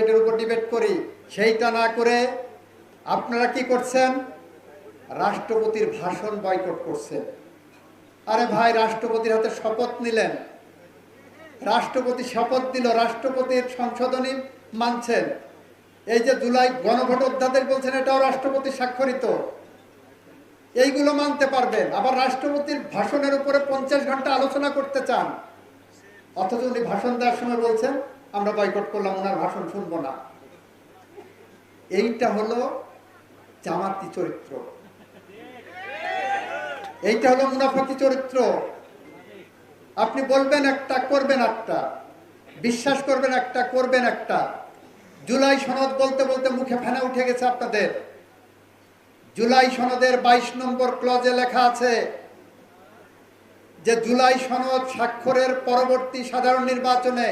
এটার উপর ডিবেট করি, সেইটা না করে আপনারা কি করছেন? রাষ্ট্রপতির ভাষণ বয়কট করছেন। আরে ভাই, রাষ্ট্রপতির হাতে শপথ নিলেন, রাষ্ট্রপতি শপথ দিল, রাষ্ট্রপতির সংশোধনী মানছেন। এই যে জুলাই গণভোট অধ্যাদেশ বলছেন, এটাও রাষ্ট্রপতি স্বাক্ষরিত, এইগুলো মানতে পারবেন। আবার রাষ্ট্রপতির ভাষণের উপরে 50 ঘন্টা আলোচনা করতে চান, অথচ উনি ভাষণ দেওয়ার সময় বলছেন আমরা বয়কট করলাম, ওনার ভাষণ শুনবো না। এইটা হলো জামাতি চরিত্র, এইটা হলো মুনাফিকি চরিত্র। আপনি বলবেন একটা, করবেন একটা, বিশ্বাস করবেন একটা, করবেন একটা। জুলাই সনদ বলতে বলতে মুখে ফেনা উঠে গেছে আপনাদের। জুলাই সনদের 22 নম্বর ক্লজে লেখা আছে যে জুলাই সনদ স্বাক্ষরের পরবর্তী সাধারণ নির্বাচনে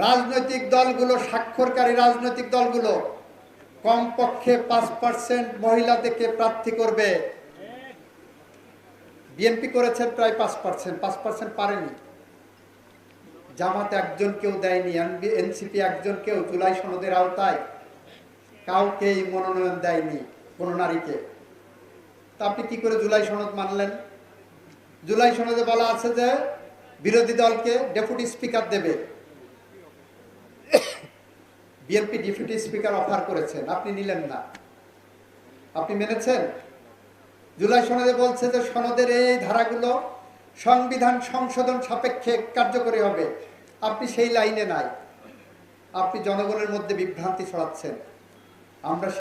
রাজনৈতিক দলগুলো, স্বাক্ষরকারী রাজনৈতিক দলগুলো কমপক্ষে 5% মহিলা থেকে প্রার্থী করবে। বিএনপি করেছে প্রায় 5% পারেনি। জামাত একজন কেউ দেয়নি, এনসিপি একজন কেউ জুলাই সনদের আওতায় কাউকেই মনোনয়ন দেয়নি, কোন নারীকে। তা আপনি কি করে জুলাই সনদ মানলেন? জুলাই সনদে বলা আছে যে বিরোধী দলকে ডেপুটি স্পিকার দেবে। বিএনপি ডেপুটি স্পিকার অফার করেছেন, আপনি নিলেন না, আপনি মেনেছেন? জুলাই সনদে বলছে যে সনদের এই ধারাগুলো সংবিধান সংশোধন সাপেক্ষে কার্যকরী হবে, আপনি সেই লাইনে নাই, আপনি জনগণের মধ্যে বিভ্রান্তি ছড়াচ্ছেন। আমরা